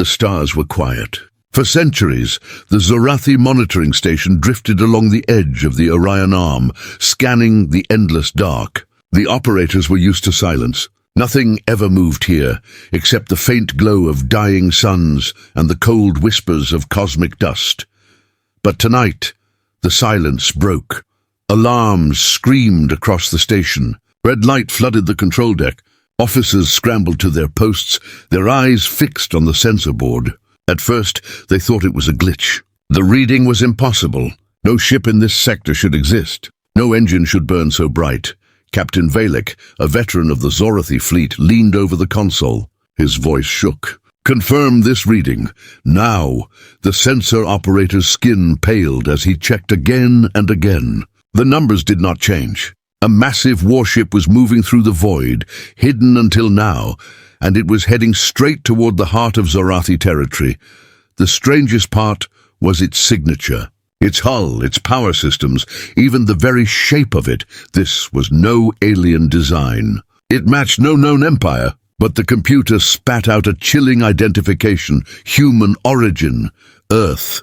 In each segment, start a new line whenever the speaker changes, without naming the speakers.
The stars were quiet. For centuries, the Zorathi monitoring station drifted along the edge of the Orion Arm, scanning the endless dark. The operators were used to silence. Nothing ever moved here, except the faint glow of dying suns and the cold whispers of cosmic dust. But tonight, the silence broke. Alarms screamed across the station. Red light flooded the control deck. Officers scrambled to their posts, their eyes fixed on the sensor board. At first, they thought it was a glitch. The reading was impossible. No ship in this sector should exist. No engine should burn so bright. Captain Valek, a veteran of the Zorathi fleet, leaned over the console. His voice shook. "Confirm this reading. Now." The sensor operator's skin paled as he checked again and again. The numbers did not change. A massive warship was moving through the void, hidden until now, and it was heading straight toward the heart of Zorathi territory. The strangest part was its signature. Its hull, its power systems, even the very shape of it. This was no alien design. It matched no known empire, but the computer spat out a chilling identification: human origin, Earth.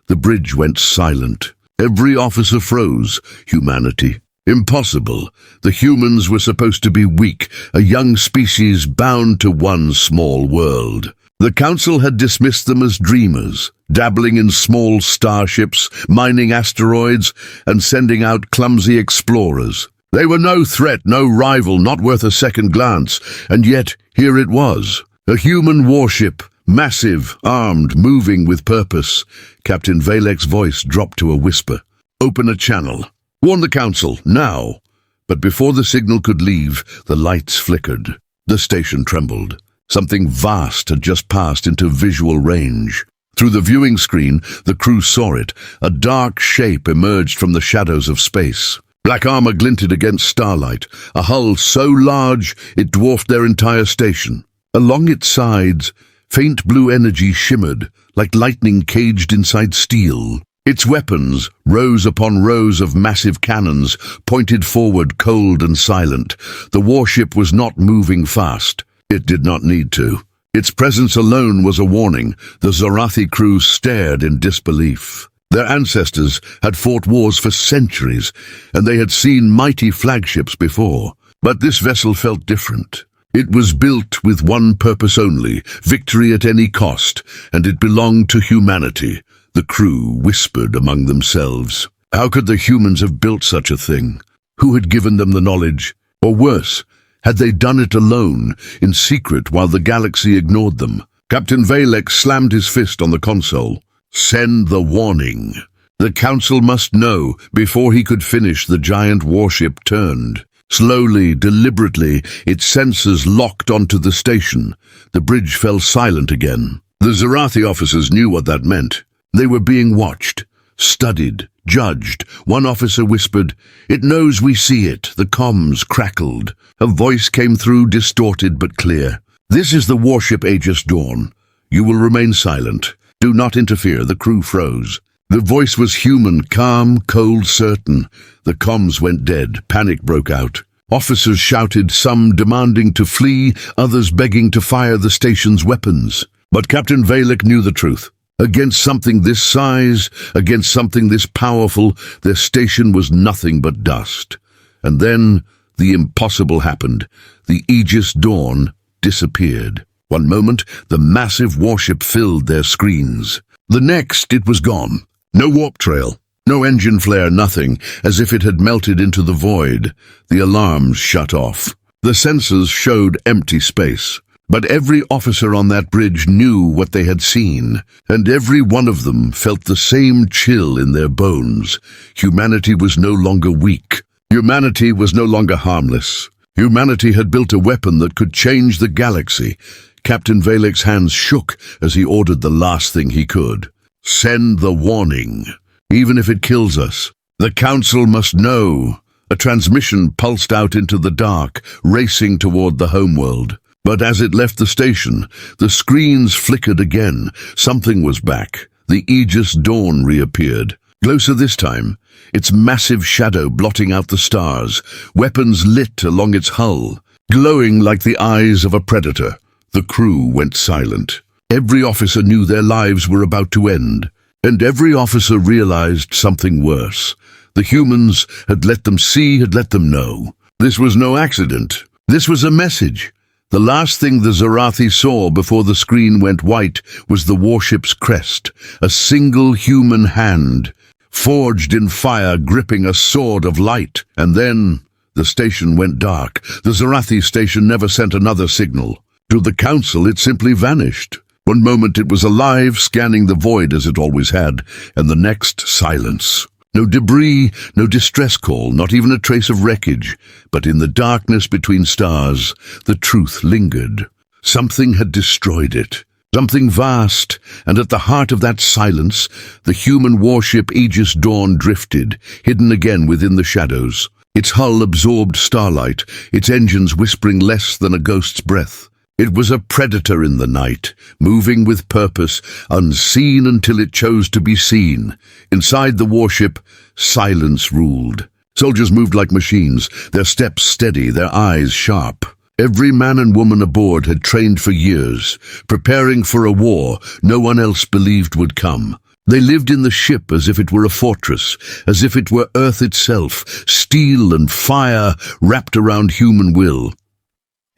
The bridge went silent. Every officer froze. Humanity. Impossible. The humans were supposed to be weak, a young species bound to one small world. The Council had dismissed them as dreamers, dabbling in small starships, mining asteroids, and sending out clumsy explorers. They were no threat, no rival, not worth a second glance, and yet here it was. A human warship, massive, armed, moving with purpose. Captain Valek's voice dropped to a whisper. "Open a channel. Warn the Council, now." But before the signal could leave, the lights flickered. The station trembled. Something vast had just passed into visual range. Through the viewing screen, the crew saw it. A dark shape emerged from the shadows of space. Black armor glinted against starlight, a hull so large it dwarfed their entire station. Along its sides, faint blue energy shimmered, like lightning caged inside steel. Its weapons, rows upon rows of massive cannons, pointed forward, cold and silent. The warship was not moving fast. It did not need to. Its presence alone was a warning. The Zorathi crew stared in disbelief. Their ancestors had fought wars for centuries, and they had seen mighty flagships before. But this vessel felt different. It was built with one purpose only, victory at any cost, and it belonged to humanity. The crew whispered among themselves. How could the humans have built such a thing? Who had given them the knowledge? Or worse, had they done it alone, in secret, while the galaxy ignored them? Captain Valek slammed his fist on the console. "Send the warning." The Council must know. Before he could finish, the giant warship turned. Slowly, deliberately, its sensors locked onto the station. The bridge fell silent again. The Zorathi officers knew what that meant. They were being watched, studied, judged. One officer whispered, "It knows we see it." The comms crackled. A voice came through, distorted but clear. "This is the warship Aegis Dawn. You will remain silent. Do not interfere." The crew froze. The voice was human, calm, cold, certain. The comms went dead. Panic broke out. Officers shouted, some demanding to flee, others begging to fire the station's weapons. But Captain Valek knew the truth. Against something this size, against something this powerful, their station was nothing but dust. And then the impossible happened. The Aegis Dawn disappeared. One moment, the massive warship filled their screens. The next, it was gone. No warp trail, no engine flare, nothing, as if it had melted into the void. The alarms shut off. The sensors showed empty space. But every officer on that bridge knew what they had seen, and every one of them felt the same chill in their bones. Humanity was no longer weak. Humanity was no longer harmless. Humanity had built a weapon that could change the galaxy. Captain Valek's hands shook as he ordered the last thing he could. "Send the warning, even if it kills us. The Council must know." A transmission pulsed out into the dark, racing toward the homeworld. But as it left the station, the screens flickered again. Something was back. The Aegis Dawn reappeared. Closer this time, its massive shadow blotting out the stars, weapons lit along its hull, glowing like the eyes of a predator. The crew went silent. Every officer knew their lives were about to end, and every officer realized something worse. The humans had let them see, had let them know. This was no accident. This was a message. The last thing the Zarathi saw before the screen went white was the warship's crest, a single human hand, forged in fire, gripping a sword of light. And then the station went dark. The Zarathi station never sent another signal. To the council, it simply vanished. One moment it was alive, scanning the void as it always had, and the next, silence. No debris, no distress call, not even a trace of wreckage. But in the darkness between stars, the truth lingered. Something had destroyed it. Something vast, and at the heart of that silence, the human warship Aegis Dawn drifted, hidden again within the shadows. Its hull absorbed starlight, its engines whispering less than a ghost's breath. It was a predator in the night, moving with purpose, unseen until it chose to be seen. Inside the warship, silence ruled. Soldiers moved like machines, their steps steady, their eyes sharp. Every man and woman aboard had trained for years, preparing for a war no one else believed would come. They lived in the ship as if it were a fortress, as if it were Earth itself, steel and fire wrapped around human will.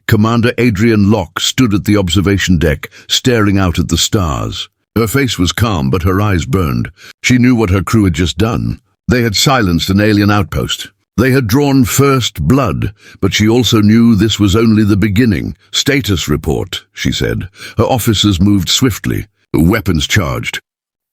Commander Adrian Locke stood at the observation deck, staring out at the stars. Her face was calm, but her eyes burned. She knew what her crew had just done. They had silenced an alien outpost. They had drawn first blood, but she also knew this was only the beginning. "Status report," she said. Her officers moved swiftly, weapons charged.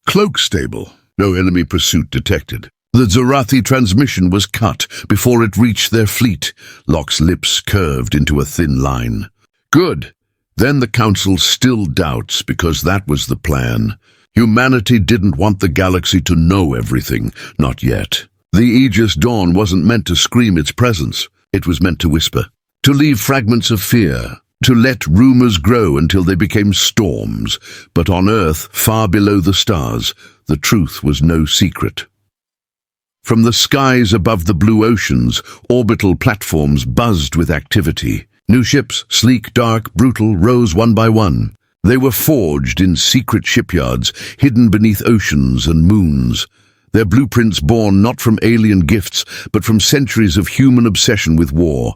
"Cloak stable. No enemy pursuit detected." The Zarathi transmission was cut before it reached their fleet. Locke's lips curved into a thin line. "Good. Then the Council still doubts, because that was the plan. Humanity didn't want the galaxy to know everything, not yet. The Aegis Dawn wasn't meant to scream its presence. It was meant to whisper, to leave fragments of fear, to let rumors grow until they became storms. But on Earth, far below the stars, the truth was no secret. From the skies above the blue oceans, orbital platforms buzzed with activity. New ships, sleek, dark, brutal, rose one by one. They were forged in secret shipyards, hidden beneath oceans and moons. Their blueprints born not from alien gifts, but from centuries of human obsession with war.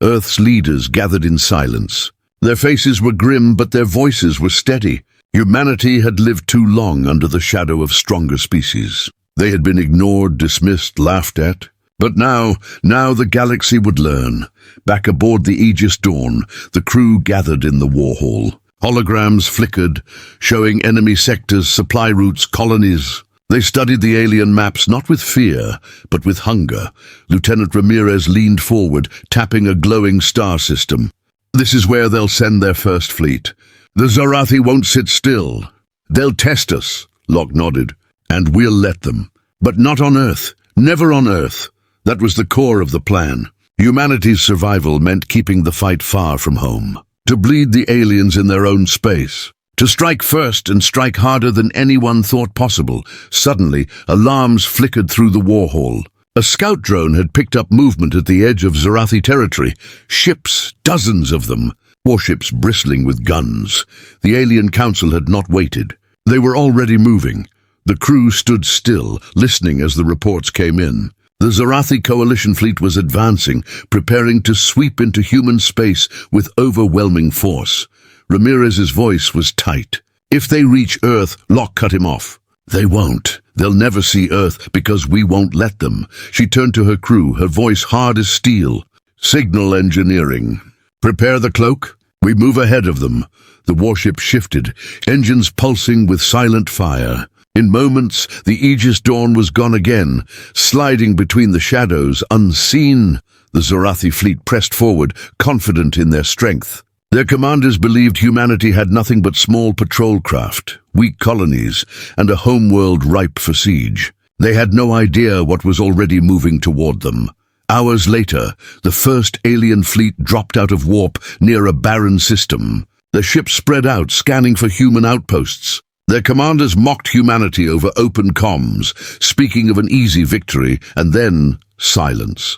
Earth's leaders gathered in silence. Their faces were grim, but their voices were steady. Humanity had lived too long under the shadow of stronger species. They had been ignored, dismissed, laughed at. But now the galaxy would learn. Back aboard the Aegis Dawn, the crew gathered in the war hall. Holograms flickered, showing enemy sectors, supply routes, colonies. They studied the alien maps not with fear, but with hunger. Lieutenant Ramirez leaned forward, tapping a glowing star system. "This is where they'll send their first fleet. The Zarathi won't sit still. They'll test us," Locke nodded. "And we'll let them. But not on Earth. Never on Earth." That was the core of the plan. Humanity's survival meant keeping the fight far from home. To bleed the aliens in their own space. To strike first and strike harder than anyone thought possible. Suddenly, alarms flickered through the war hall. A scout drone had picked up movement at the edge of Zarathi territory. Ships, dozens of them. Warships bristling with guns. The alien council had not waited. They were already moving. The crew stood still, listening as the reports came in. The Zarathi coalition fleet was advancing, preparing to sweep into human space with overwhelming force. Ramirez's voice was tight. "If they reach Earth," Locke cut him off. "They won't. They'll never see Earth because we won't let them." She turned to her crew, her voice hard as steel. "Signal engineering. Prepare the cloak. We move ahead of them." The warship shifted, engines pulsing with silent fire. In moments, the Aegis Dawn was gone again, sliding between the shadows, unseen. The Zarathi fleet pressed forward, confident in their strength. Their commanders believed humanity had nothing but small patrol craft, weak colonies, and a homeworld ripe for siege. They had no idea what was already moving toward them. Hours later, the first alien fleet dropped out of warp near a barren system. The ships spread out, scanning for human outposts. Their commanders mocked humanity over open comms, speaking of an easy victory, and then silence.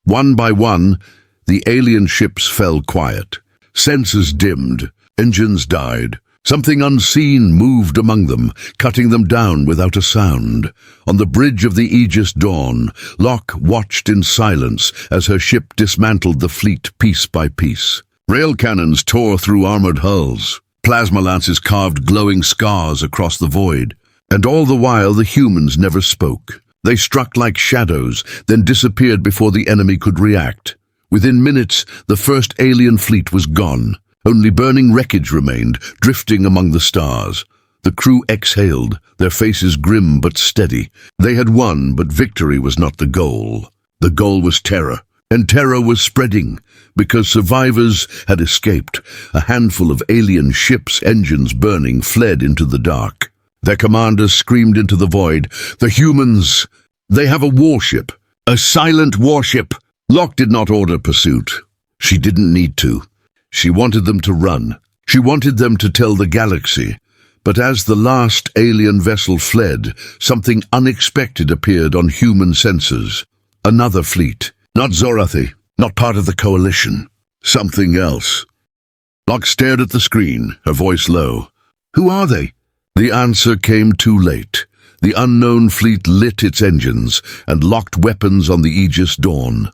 One by one, the alien ships fell quiet. Sensors dimmed. Engines died. Something unseen moved among them, cutting them down without a sound. On the bridge of the Aegis Dawn, Locke watched in silence as her ship dismantled the fleet piece by piece. Rail cannons tore through armored hulls. Plasma lances carved glowing scars across the void. And all the while the humans never spoke. They struck like shadows, then disappeared before the enemy could react. Within minutes, the first alien fleet was gone. Only burning wreckage remained, drifting among the stars. The crew exhaled, their faces grim but steady. They had won, but victory was not the goal. The goal was terror, and terror was spreading. Because survivors had escaped, a handful of alien ships' engines burning fled into the dark. Their commanders screamed into the void, "The humans! They have a warship! A silent warship!" Locke did not order pursuit. She didn't need to. She wanted them to run. She wanted them to tell the galaxy. But as the last alien vessel fled, something unexpected appeared on human sensors. Another fleet. Not Zorathi, not part of the coalition. Something else. Locke stared at the screen, her voice low. "Who are they?" The answer came too late. The unknown fleet lit its engines and locked weapons on the Aegis Dawn.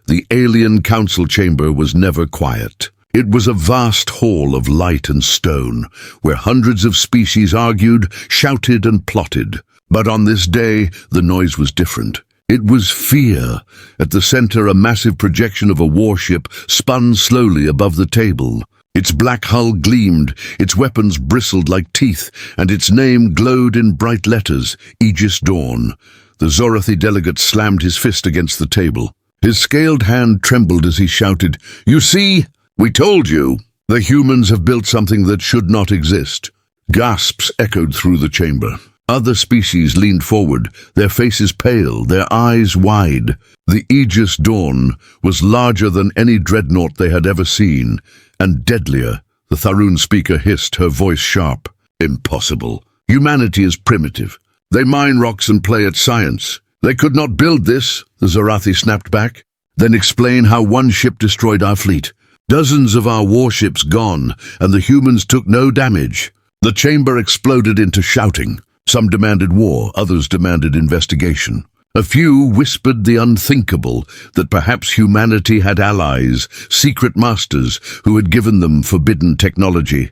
The alien council chamber was never quiet. It was a vast hall of light and stone, where hundreds of species argued, shouted, and plotted. But on this day, the noise was different. It was fear. At the center, a massive projection of a warship spun slowly above the table. Its black hull gleamed, its weapons bristled like teeth, and its name glowed in bright letters, Aegis Dawn. The Zorathi delegate slammed his fist against the table. His scaled hand trembled as he shouted, "You see? We told you! The humans have built something that should not exist." Gasps echoed through the chamber. Other species leaned forward, their faces pale, their eyes wide. The Aegis Dawn was larger than any dreadnought they had ever seen, and deadlier. The Tharun speaker hissed, her voice sharp. "Impossible. Humanity is primitive. They mine rocks and play at science. They could not build this," the Zorathi snapped back. "Then explain how one ship destroyed our fleet. Dozens of our warships gone, and the humans took no damage." The chamber exploded into shouting. Some demanded war, others demanded investigation. A few whispered the unthinkable, that perhaps humanity had allies, secret masters, who had given them forbidden technology.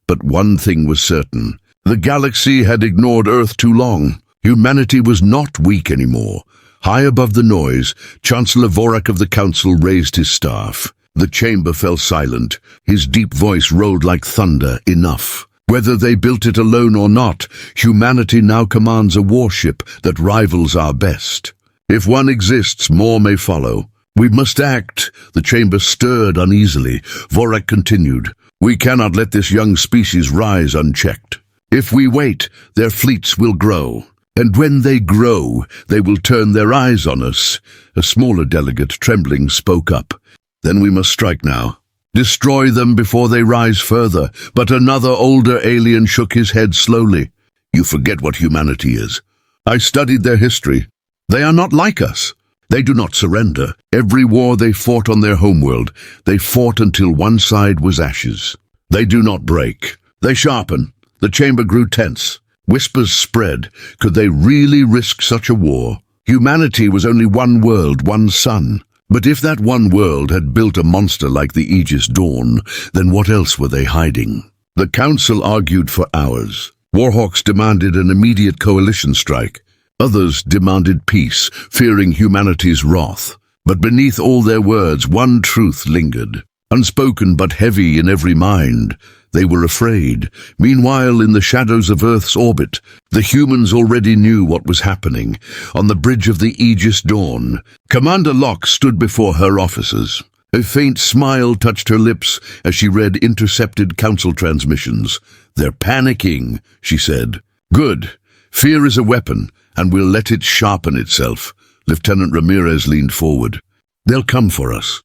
But one thing was certain. The galaxy had ignored Earth too long. Humanity was not weak anymore. High above the noise, Chancellor Vorak of the Council raised his staff. The chamber fell silent. His deep voice rolled like thunder. Enough. Whether they built it alone or not, humanity now commands a warship that rivals our best. If one exists, more may follow. We must act. The chamber stirred uneasily. Vorak continued, "We cannot let this young species rise unchecked. If we wait, their fleets will grow. And when they grow, they will turn their eyes on us." A smaller delegate, trembling, spoke up. "Then we must strike now. Destroy them before they rise further." But another older alien shook his head slowly. "You forget what humanity is. I studied their history. They are not like us. They do not surrender. Every war they fought on their homeworld, they fought until one side was ashes. They do not break. They sharpen." The chamber grew tense. Whispers spread. Could they really risk such a war? Humanity was only one world, one sun. But if that one world had built a monster like the Aegis Dawn, then what else were they hiding? The council argued for hours. Warhawks demanded an immediate coalition strike. Others demanded peace, fearing humanity's wrath. But beneath all their words, one truth lingered. Unspoken but heavy in every mind. They were afraid. Meanwhile, in the shadows of Earth's orbit, the humans already knew what was happening. On the bridge of the Aegis Dawn, Commander Locke stood before her officers. A faint smile touched her lips as she read intercepted council transmissions. "They're panicking," she said. "Good. Fear is a weapon, and we'll let it sharpen itself." Lieutenant Ramirez leaned forward. "They'll come for us.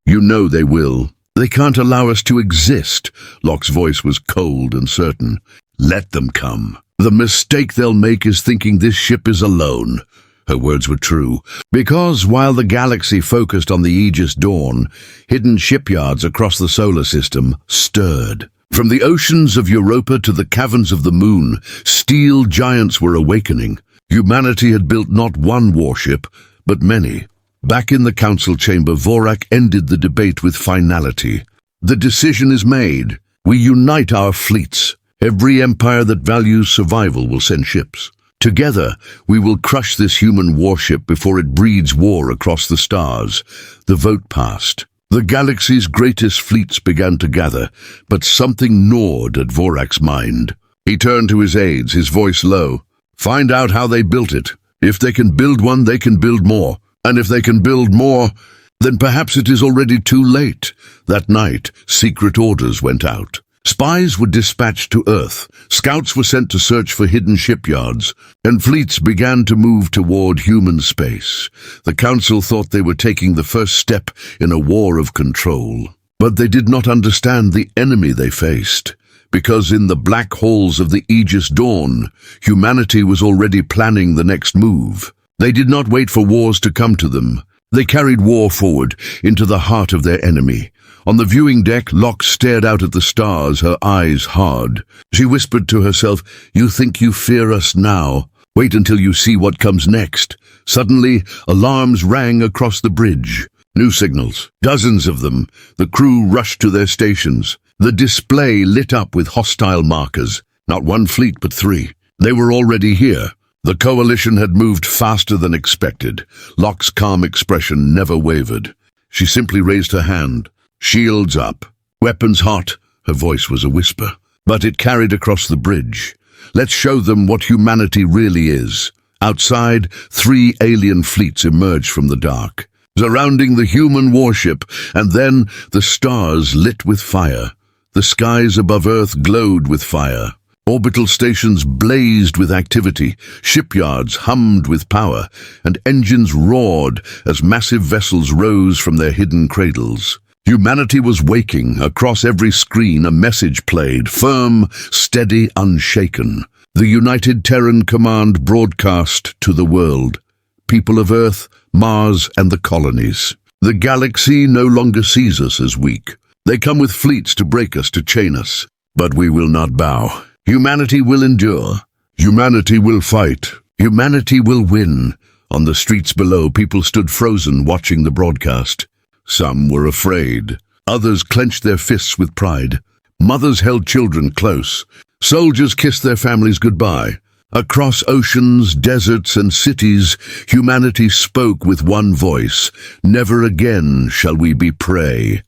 You know they will. They can't allow us to exist." Locke's voice was cold and certain. "Let them come. The mistake they'll make is thinking this ship is alone." Her words were true, because while the galaxy focused on the Aegis Dawn, hidden shipyards across the solar system stirred. From the oceans of Europa to the caverns of the moon, steel giants were awakening. Humanity had built not one warship, but many. Back in the council chamber, Vorak ended the debate with finality. The decision is made. We unite our fleets. Every empire that values survival will send ships. Together, we will crush this human warship before it breeds war across the stars. The vote passed. The galaxy's greatest fleets began to gather, but something gnawed at Vorak's mind. He turned to his aides, his voice low. Find out how they built it. If they can build one, they can build more. And if they can build more, then perhaps it is already too late. That night, secret orders went out. Spies were dispatched to Earth, scouts were sent to search for hidden shipyards, and fleets began to move toward human space. The Council thought they were taking the first step in a war of control. But they did not understand the enemy they faced, because in the black halls of the Aegis Dawn, humanity was already planning the next move. They did not wait for wars to come to them. They carried war forward into the heart of their enemy. On the viewing deck, Locke stared out at the stars, her eyes hard. She whispered to herself, "You think you fear us now. Wait until you see what comes next." Suddenly, alarms rang across the bridge. New signals, dozens of them. The crew rushed to their stations. The display lit up with hostile markers. Not one fleet, but 3. They were already here. The coalition had moved faster than expected. Locke's calm expression never wavered. She simply raised her hand. Shields up. Weapons hot. Her voice was a whisper, but it carried across the bridge. Let's show them what humanity really is. Outside, 3 alien fleets emerged from the dark, surrounding the human warship, and then the stars lit with fire. The skies above Earth glowed with fire. Orbital stations blazed with activity, shipyards hummed with power, and engines roared as massive vessels rose from their hidden cradles. Humanity was waking. Across every screen a message played, firm, steady, unshaken. The United Terran Command broadcast to the world. People of Earth, Mars, and the colonies. The galaxy no longer sees us as weak. They come with fleets to break us, to chain us. But we will not bow. Humanity will endure. Humanity will fight. Humanity will win. On the streets below, people stood frozen, watching the broadcast. Some were afraid. Others clenched their fists with pride. Mothers held children close. Soldiers kissed their families goodbye. Across oceans, deserts, and cities, humanity spoke with one voice. Never again shall we be prey.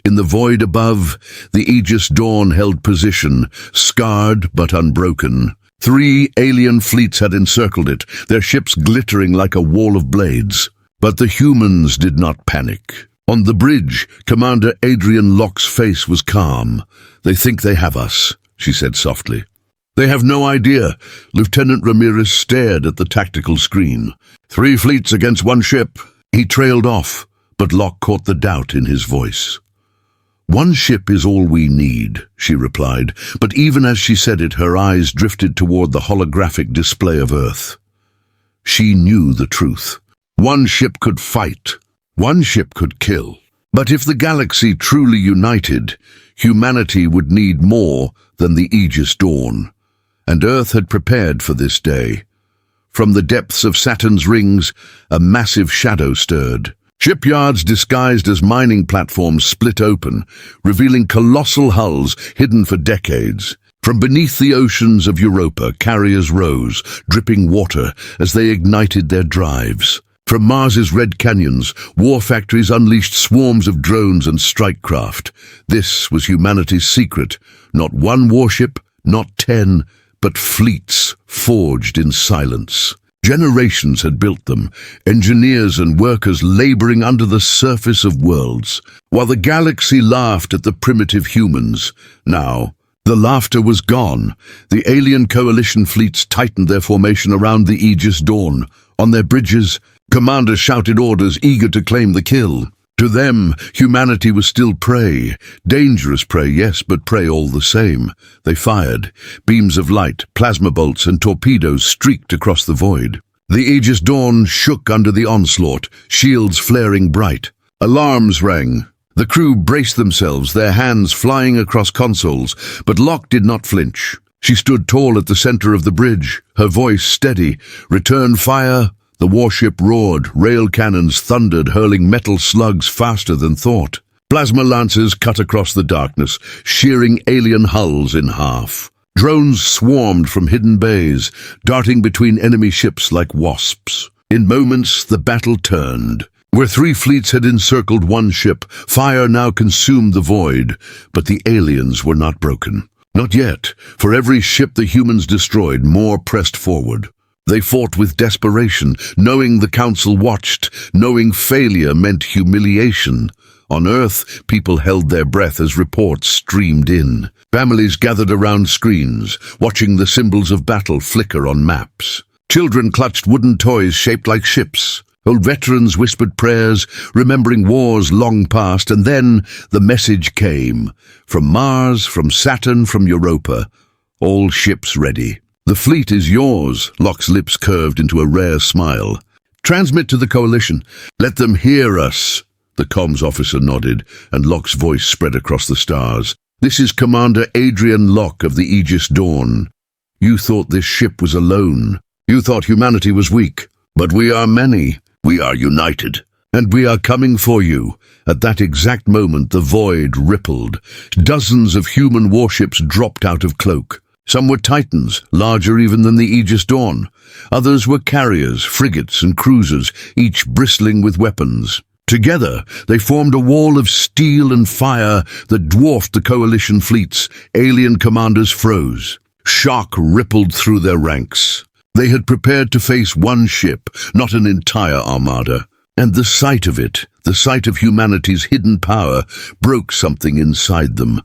In the void above, the Aegis Dawn held position, scarred but unbroken. 3 alien fleets had encircled it, their ships glittering like a wall of blades. But the humans did not panic. On the bridge, Commander Adrian Locke's face was calm. "They think they have us," she said softly. "They have no idea." Lieutenant Ramirez stared at the tactical screen. 3 fleets against 1 ship. He trailed off, but Locke caught the doubt in his voice. "1 ship is all we need," she replied, but even as she said it, her eyes drifted toward the holographic display of Earth. She knew the truth. 1 ship could fight. 1 ship could kill. But if the galaxy truly united, humanity would need more than the Aegis Dawn. And Earth had prepared for this day. From the depths of Saturn's rings, a massive shadow stirred. Shipyards disguised as mining platforms split open, revealing colossal hulls hidden for decades. From beneath the oceans of Europa, carriers rose, dripping water as they ignited their drives. From Mars's red canyons, war factories unleashed swarms of drones and strike craft. This was humanity's secret. Not 1 warship, not 10, but fleets forged in silence. Generations had built them, engineers and workers laboring under the surface of worlds, while the galaxy laughed at the primitive humans. Now, the laughter was gone. The alien coalition fleets tightened their formation around the Aegis Dawn. On their bridges, commanders shouted orders, eager to claim the kill. To them, humanity was still prey. Dangerous prey, yes, but prey all the same. They fired. Beams of light, plasma bolts, and torpedoes streaked across the void. The Aegis Dawn shook under the onslaught, shields flaring bright. Alarms rang. The crew braced themselves, their hands flying across consoles, but Locke did not flinch. She stood tall at the center of the bridge, her voice steady. Return fire! The warship roared, rail cannons thundered, hurling metal slugs faster than thought. Plasma lances cut across the darkness, shearing alien hulls in half. Drones swarmed from hidden bays, darting between enemy ships like wasps. In moments, the battle turned. Where 3 fleets had encircled one ship, fire now consumed the void, but the aliens were not broken. Not yet. For every ship the humans destroyed, more pressed forward. They fought with desperation, knowing the Council watched, knowing failure meant humiliation. On Earth, people held their breath as reports streamed in. Families gathered around screens, watching the symbols of battle flicker on maps. Children clutched wooden toys shaped like ships. Old veterans whispered prayers, remembering wars long past, and then the message came. From Mars, from Saturn, from Europa. All ships ready. The fleet is yours, Locke's lips curved into a rare smile. Transmit to the Coalition. Let them hear us. The comms officer nodded, and Locke's voice spread across the stars. This is Commander Adrian Locke of the Aegis Dawn. You thought this ship was alone. You thought humanity was weak. But we are many. We are united. And we are coming for you. At that exact moment, the void rippled. Dozens of human warships dropped out of cloak. Some were Titans, larger even than the Aegis Dawn. Others were carriers, frigates, and cruisers, each bristling with weapons. Together, they formed a wall of steel and fire that dwarfed the Coalition fleets. Alien commanders froze. Shock rippled through their ranks. They had prepared to face one ship, not an entire armada. And the sight of it, the sight of humanity's hidden power, broke something inside them.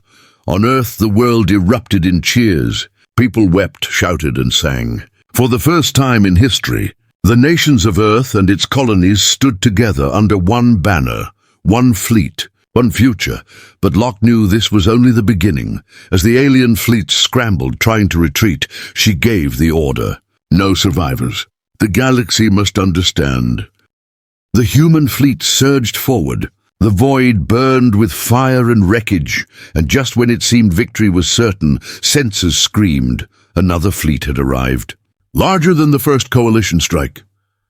On Earth, the world erupted in cheers. People wept, shouted, and sang. For the first time in history, the nations of Earth and its colonies stood together under one banner, one fleet, one future. But Locke knew this was only the beginning. As the alien fleets scrambled, trying to retreat, she gave the order. No survivors. The galaxy must understand. The human fleet surged forward. The void burned with fire and wreckage, and just when it seemed victory was certain, sensors screamed. Another fleet had arrived. Larger than the first Coalition strike.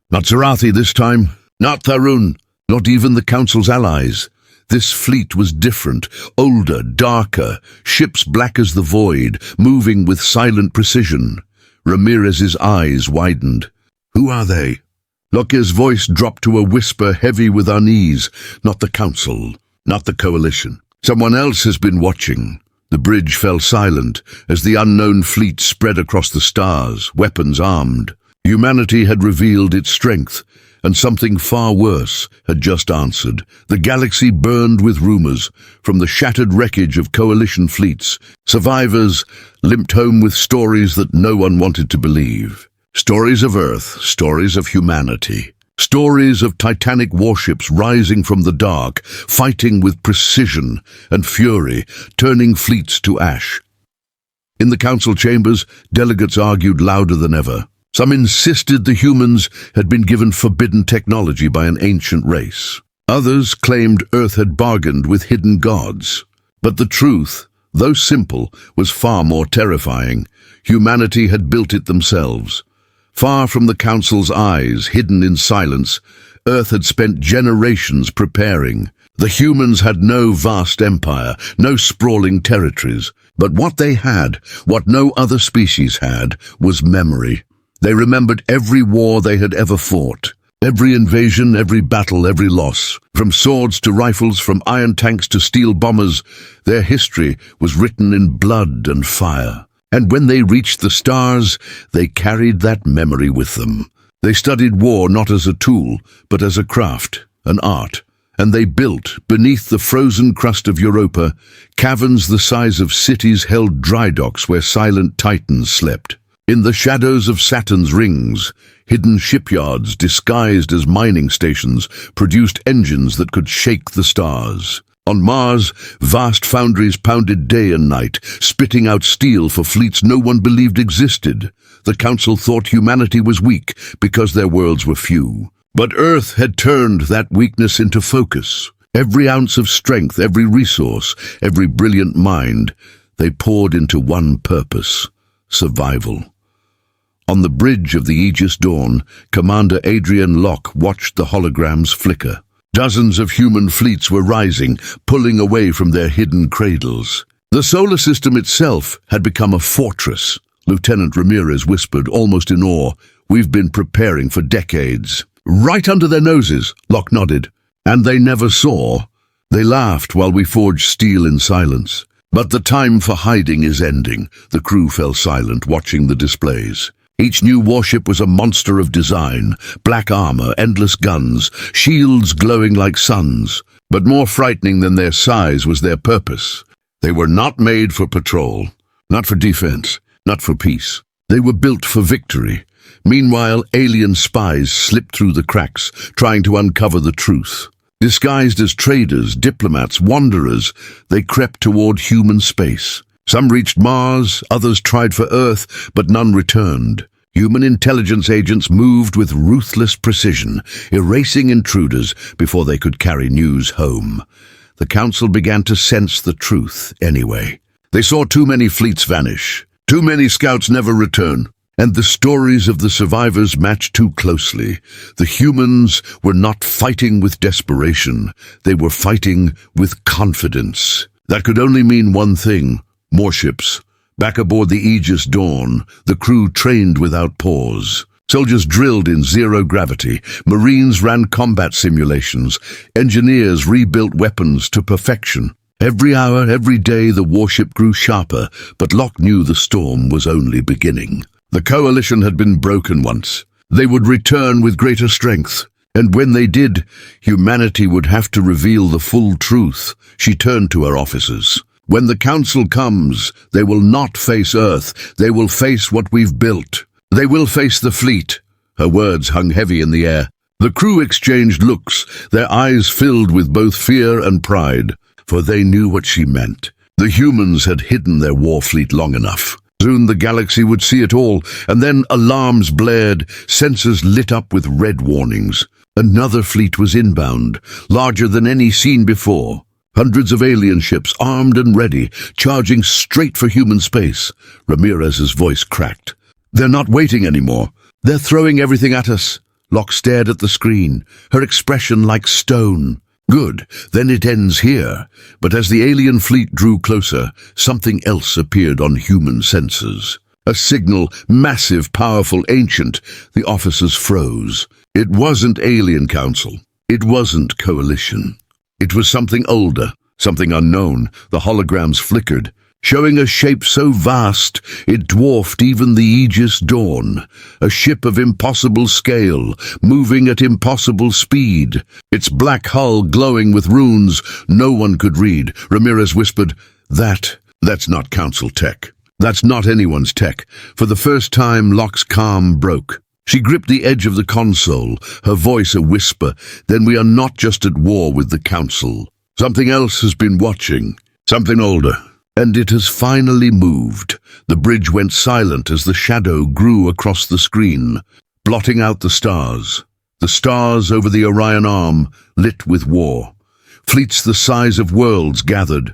Not Zarathi this time, not Tharun, not even the Council's allies. This fleet was different, older, darker, ships black as the void, moving with silent precision. Ramirez's eyes widened. Who are they? Locke's voice dropped to a whisper heavy with unease. Not the Council, not the Coalition. Someone else has been watching. The bridge fell silent as the unknown fleet spread across the stars, weapons armed. Humanity had revealed its strength, and something far worse had just answered. The galaxy burned with rumors. From the shattered wreckage of Coalition fleets, survivors limped home with stories that no one wanted to believe. Stories of Earth, stories of humanity. Stories of titanic warships rising from the dark, fighting with precision and fury, turning fleets to ash. In the council chambers, delegates argued louder than ever. Some insisted the humans had been given forbidden technology by an ancient race. Others claimed Earth had bargained with hidden gods. But the truth, though simple, was far more terrifying. Humanity had built it themselves. Far from the Council's eyes, hidden in silence, Earth had spent generations preparing. The humans had no vast empire, no sprawling territories. But what they had, what no other species had, was memory. They remembered every war they had ever fought. Every invasion, every battle, every loss. From swords to rifles, from iron tanks to steel bombers, their history was written in blood and fire. And when they reached the stars, they carried that memory with them. They studied war not as a tool, but as a craft, an art. And they built, beneath the frozen crust of Europa, caverns the size of cities held dry docks where silent titans slept. In the shadows of Saturn's rings, hidden shipyards disguised as mining stations produced engines that could shake the stars. On Mars, vast foundries pounded day and night, spitting out steel for fleets no one believed existed. The Council thought humanity was weak because their worlds were few. But Earth had turned that weakness into focus. Every ounce of strength, every resource, every brilliant mind, they poured into one purpose: survival. On the bridge of the Aegis Dawn, Commander Adrian Locke watched the holograms flicker. Dozens of human fleets were rising, pulling away from their hidden cradles. The solar system itself had become a fortress. Lieutenant Ramirez whispered, almost in awe, "We've been preparing for decades." "Right under their noses," Locke nodded. "And they never saw." They laughed while we forged steel in silence. But the time for hiding is ending. The crew fell silent, watching the displays. Each new warship was a monster of design: black armor, endless guns, shields glowing like suns. But more frightening than their size was their purpose. They were not made for patrol, not for defense, not for peace. They were built for victory. Meanwhile, alien spies slipped through the cracks, trying to uncover the truth. Disguised as traders, diplomats, wanderers, they crept toward human space. Some reached Mars, others tried for Earth, but none returned. Human intelligence agents moved with ruthless precision, erasing intruders before they could carry news home. The Council began to sense the truth anyway. They saw too many fleets vanish. Too many scouts never return. And the stories of the survivors matched too closely. The humans were not fighting with desperation. They were fighting with confidence. That could only mean one thing: more ships. Back aboard the Aegis Dawn, the crew trained without pause. Soldiers drilled in zero gravity. Marines ran combat simulations. Engineers rebuilt weapons to perfection. Every hour, every day, the warship grew sharper, but Locke knew the storm was only beginning. The coalition had been broken once. They would return with greater strength. And when they did, humanity would have to reveal the full truth. She turned to her officers. "When the Council comes, they will not face Earth. They will face what we've built. They will face the fleet." Her words hung heavy in the air. The crew exchanged looks, their eyes filled with both fear and pride, for they knew what she meant. The humans had hidden their war fleet long enough. Soon the galaxy would see it all, and then alarms blared, sensors lit up with red warnings. Another fleet was inbound, larger than any seen before. Hundreds of alien ships, armed and ready, charging straight for human space. Ramirez's voice cracked. "They're not waiting anymore. They're throwing everything at us." Locke stared at the screen, her expression like stone. "Good, then it ends here." But as the alien fleet drew closer, something else appeared on human sensors. A signal, massive, powerful, ancient. The officers froze. It wasn't Alien Council. It wasn't Coalition. It was something older, something unknown. The holograms flickered, showing a shape so vast it dwarfed even the Aegis Dawn. A ship of impossible scale, moving at impossible speed. Its black hull glowing with runes no one could read. Ramirez whispered, That's not Council tech. That's not anyone's tech." For the first time, Locke's calm broke. She gripped the edge of the console, her voice a whisper. "Then we are not just at war with the Council. Something else has been watching. Something older. And it has finally moved." The bridge went silent as the shadow grew across the screen, blotting out the stars. The stars over the Orion Arm, lit with war. Fleets the size of worlds gathered.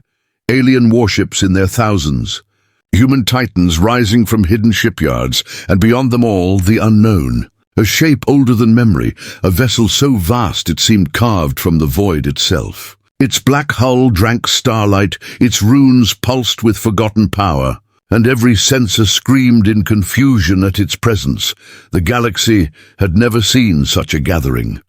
Alien warships in their thousands. Human titans rising from hidden shipyards, and beyond them all, the unknown. A shape older than memory, a vessel so vast it seemed carved from the void itself. Its black hull drank starlight, its runes pulsed with forgotten power, and every sensor screamed in confusion at its presence. The galaxy had never seen such a gathering.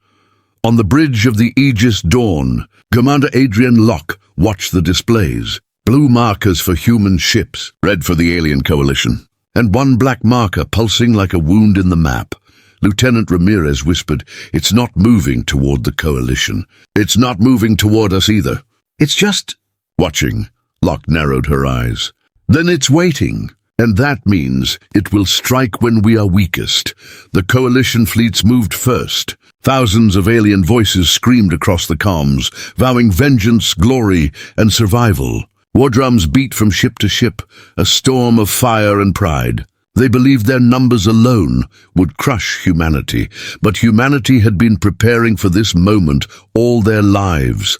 On the bridge of the Aegis Dawn, Commander Adrian Locke watched the displays. Blue markers for human ships, red for the alien coalition, and one black marker pulsing like a wound in the map. Lieutenant Ramirez whispered, "It's not moving toward the coalition. It's not moving toward us either. It's just watching." Locke narrowed her eyes. "Then it's waiting. And that means it will strike when we are weakest." The coalition fleets moved first. Thousands of alien voices screamed across the comms, vowing vengeance, glory, and survival. War drums beat from ship to ship, a storm of fire and pride. They believed their numbers alone would crush humanity, but humanity had been preparing for this moment all their lives.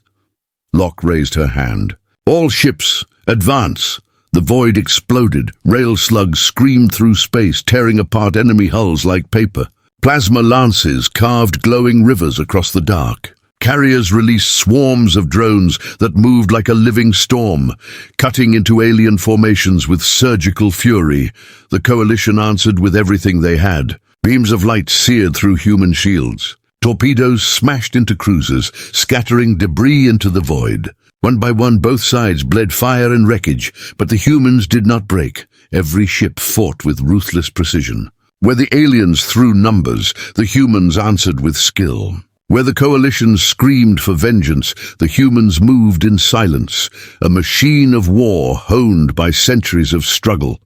Locke raised her hand. All ships, advance! The void exploded. Rail slugs screamed through space, tearing apart enemy hulls like paper. Plasma lances carved glowing rivers across the dark. Carriers released swarms of drones that moved like a living storm, cutting into alien formations with surgical fury. The Coalition answered with everything they had. Beams of light seared through human shields. Torpedoes smashed into cruisers, scattering debris into the void. One by one, both sides bled fire and wreckage, but the humans did not break. Every ship fought with ruthless precision. Where the aliens threw numbers, the humans answered with skill. Where the Coalition screamed for vengeance, the humans moved in silence, a machine of war honed by centuries of struggle.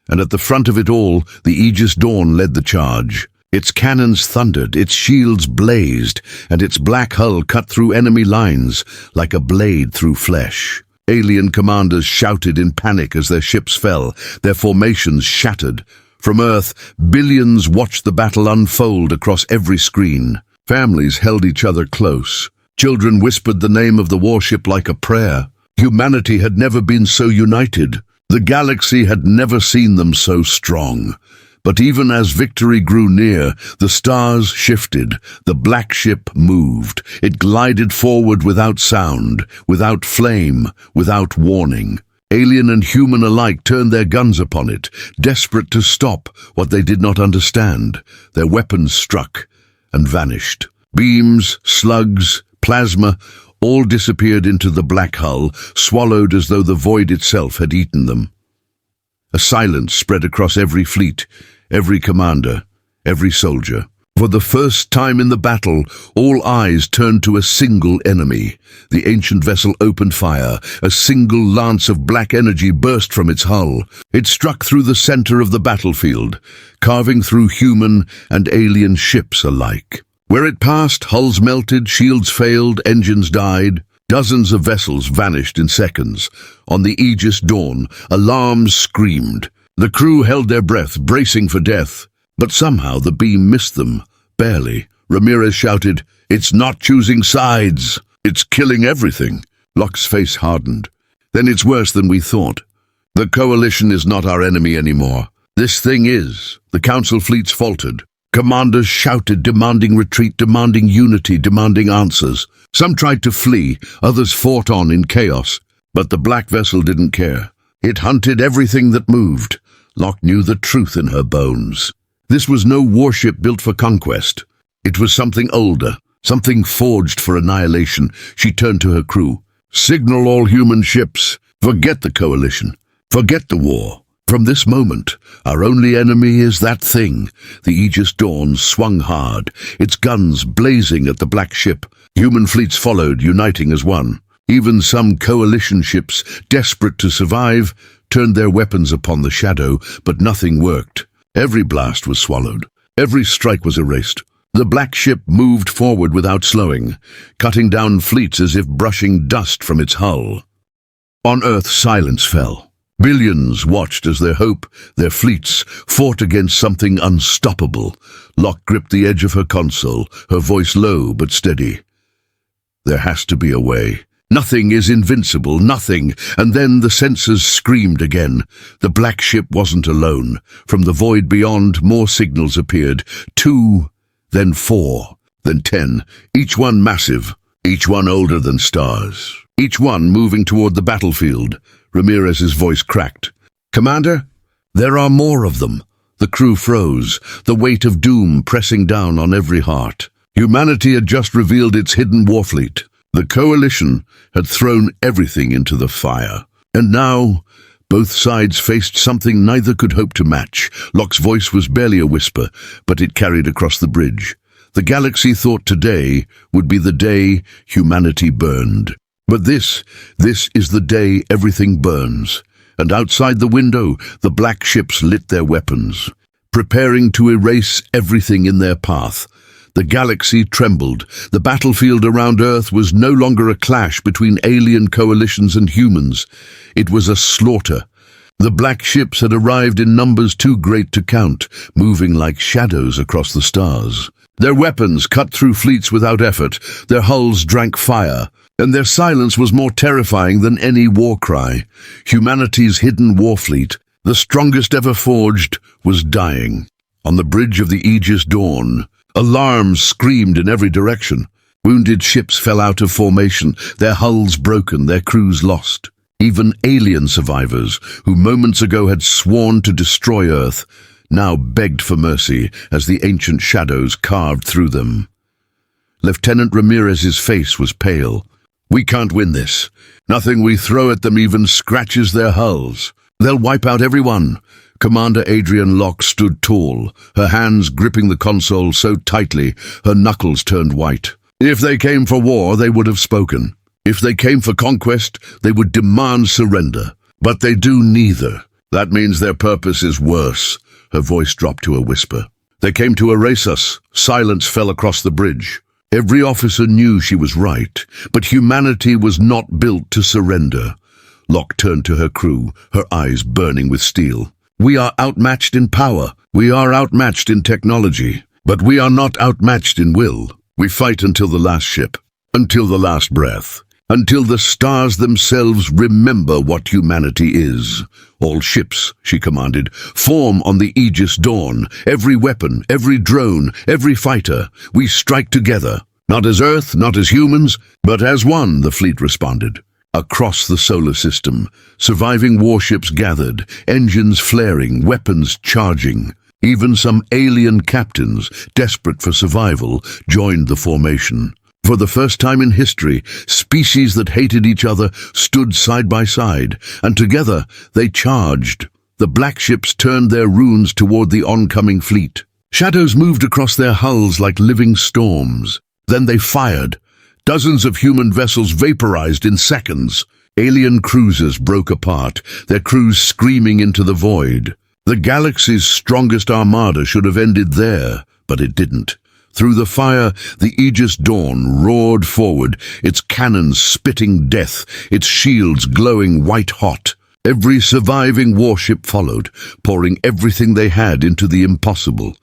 And at the front of it all, the Aegis Dawn led the charge. Its cannons thundered, its shields blazed, and its black hull cut through enemy lines like a blade through flesh. Alien commanders shouted in panic as their ships fell, their formations shattered. From Earth, billions watched the battle unfold across every screen. Families held each other close. Children whispered the name of the warship like a prayer. Humanity had never been so united. The galaxy had never seen them so strong. But even as victory grew near, the stars shifted. The black ship moved. It glided forward without sound, without flame, without warning. Alien and human alike turned their guns upon it, desperate to stop what they did not understand. Their weapons struck and vanished. Beams, slugs, plasma, all disappeared into the black hull, swallowed as though the void itself had eaten them. A silence spread across every fleet, every commander, every soldier. For the first time in the battle, all eyes turned to a single enemy. The ancient vessel opened fire. A single lance of black energy burst from its hull. It struck through the center of the battlefield, carving through human and alien ships alike. Where it passed, hulls melted, shields failed, engines died. Dozens of vessels vanished in seconds. On the Aegis Dawn, alarms screamed. The crew held their breath, bracing for death. But somehow the beam missed them, barely. Ramirez shouted, "It's not choosing sides. It's killing everything." Locke's face hardened. "Then it's worse than we thought. The Coalition is not our enemy anymore. This thing is." The Council fleets faltered. Commanders shouted, demanding retreat, demanding unity, demanding answers. Some tried to flee, others fought on in chaos. But the black vessel didn't care. It hunted everything that moved. Locke knew the truth in her bones. This was no warship built for conquest. It was something older, something forged for annihilation. She turned to her crew. "Signal all human ships. Forget the Coalition. Forget the war. From this moment, our only enemy is that thing." The Aegis Dawn swung hard, its guns blazing at the black ship. Human fleets followed, uniting as one. Even some Coalition ships, desperate to survive, turned their weapons upon the shadow, but nothing worked. Every blast was swallowed. Every strike was erased. The black ship moved forward without slowing, cutting down fleets as if brushing dust from its hull. On Earth, silence fell. Billions watched as their hope, their fleets, fought against something unstoppable. Locke gripped the edge of her console, her voice low but steady. "There has to be a way. Nothing is invincible, nothing." And then the sensors screamed again. The black ship wasn't alone. From the void beyond, more signals appeared. 2, then 4, then 10, each one massive, each one older than stars. Each one moving toward the battlefield. Ramirez's voice cracked. "Commander, there are more of them." The crew froze, the weight of doom pressing down on every heart. Humanity had just revealed its hidden warfleet. The Coalition had thrown everything into the fire. And now, both sides faced something neither could hope to match. Locke's voice was barely a whisper, but it carried across the bridge. The galaxy thought today would be the day humanity burned. But this is the day everything burns. And outside the window, the black ships lit their weapons, preparing to erase everything in their path. The galaxy trembled. The battlefield around Earth was no longer a clash between alien coalitions and humans. It was a slaughter. The black ships had arrived in numbers too great to count, moving like shadows across the stars. Their weapons cut through fleets without effort. Their hulls drank fire. And their silence was more terrifying than any war cry. Humanity's hidden war fleet, the strongest ever forged, was dying. On the bridge of the Aegis Dawn, alarms screamed in every direction. Wounded ships fell out of formation, their hulls broken, their crews lost. Even alien survivors, who moments ago had sworn to destroy Earth, now begged for mercy as the ancient shadows carved through them. Lieutenant Ramirez's face was pale. "We can't win this. Nothing we throw at them even scratches their hulls. They'll wipe out everyone." Commander Adrian Locke stood tall, her hands gripping the console so tightly her knuckles turned white. If they came for war, they would have spoken. If they came for conquest, they would demand surrender. But they do neither. That means their purpose is worse. Her voice dropped to a whisper. They came to erase us. Silence fell across the bridge. Every officer knew she was right, but humanity was not built to surrender. Locke turned to her crew, her eyes burning with steel. "We are outmatched in power. We are outmatched in technology. But we are not outmatched in will. We fight until the last ship, until the last breath, until the stars themselves remember what humanity is. All ships," she commanded, "form on the Aegis Dawn. Every weapon, every drone, every fighter. We strike together. Not as Earth, not as humans, but as one," the fleet responded. Across the solar system, surviving warships gathered, engines flaring, weapons charging. Even some alien captains, desperate for survival, joined the formation. For the first time in history, species that hated each other stood side by side, and together they charged. The black ships turned their runes toward the oncoming fleet. Shadows moved across their hulls like living storms. Then they fired. Dozens of human vessels vaporized in seconds. Alien cruisers broke apart, their crews screaming into the void. The galaxy's strongest armada should have ended there, but it didn't. Through the fire, the Aegis Dawn roared forward, its cannons spitting death, its shields glowing white-hot. Every surviving warship followed, pouring everything they had into the impossible.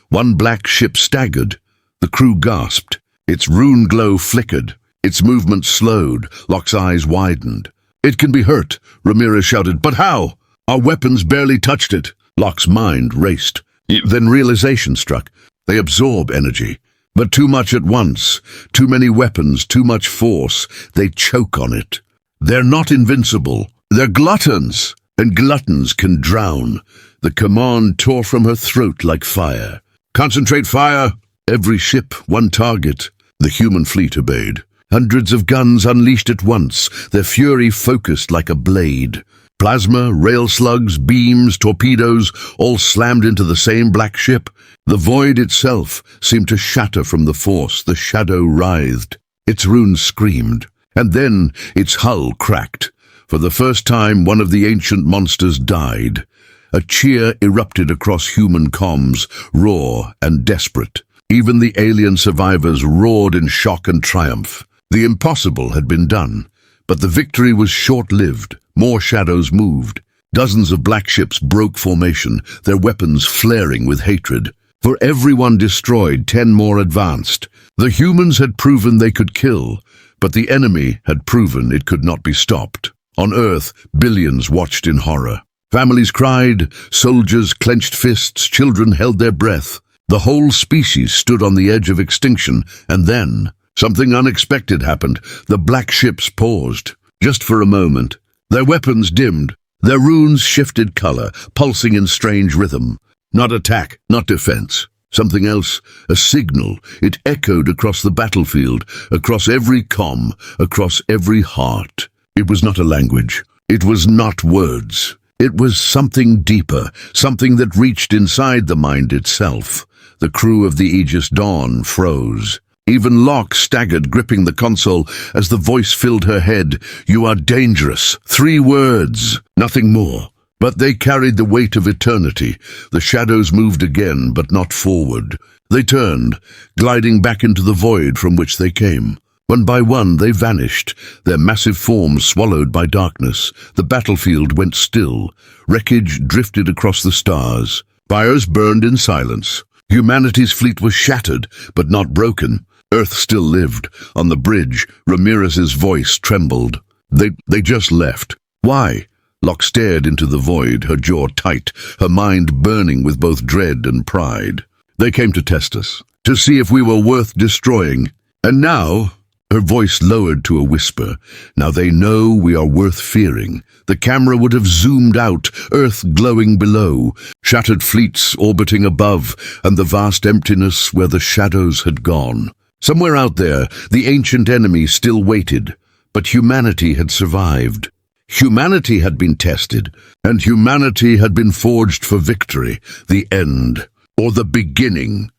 One black ship staggered. The crew gasped. Its rune glow flickered. Its movement slowed. Locke's eyes widened. "It can be hurt," Ramirez shouted. "But how? Our weapons barely touched it." Locke's mind raced. Then realization struck. They absorb energy, but too much at once. Too many weapons, too much force. They choke on it. They're not invincible. They're gluttons, and gluttons can drown. The command tore from her throat like fire. "Concentrate fire!" Every ship, one target. The human fleet obeyed. Hundreds of guns unleashed at once, their fury focused like a blade. Plasma, rail slugs, beams, torpedoes, all slammed into the same black ship. The void itself seemed to shatter from the force. The shadow writhed. Its runes screamed. And then its hull cracked. For the first time, one of the ancient monsters died. A cheer erupted across human comms, raw and desperate. Even the alien survivors roared in shock and triumph. The impossible had been done, but the victory was short-lived. More shadows moved. Dozens of black ships broke formation, their weapons flaring with hatred. For everyone destroyed, 10 more advanced. The humans had proven they could kill, but the enemy had proven it could not be stopped. On Earth, billions watched in horror. Families cried, soldiers clenched fists, children held their breath. The whole species stood on the edge of extinction, and then something unexpected happened. The black ships paused, just for a moment. Their weapons dimmed, their runes shifted color, pulsing in strange rhythm. Not attack, not defense. Something else, a signal. It echoed across the battlefield, across every comm, across every heart. It was not a language. It was not words. It was something deeper, something that reached inside the mind itself. The crew of the Aegis Dawn froze. Even Locke staggered, gripping the console as the voice filled her head. "You are dangerous." 3 words, nothing more. But they carried the weight of eternity. The shadows moved again, but not forward. They turned, gliding back into the void from which they came. One by one they vanished, their massive forms swallowed by darkness. The battlefield went still. Wreckage drifted across the stars. Fires burned in silence. Humanity's fleet was shattered, but not broken. Earth still lived. On the bridge, Ramirez's voice trembled. They just left. Why? Locke stared into the void, her jaw tight, her mind burning with both dread and pride. They came to test us, to see if we were worth destroying. And now, her voice lowered to a whisper, now they know we are worth fearing. The camera would have zoomed out, Earth glowing below, shattered fleets orbiting above, and the vast emptiness where the shadows had gone. Somewhere out there, the ancient enemy still waited, but humanity had survived. Humanity had been tested, and humanity had been forged for victory, the end, or the beginning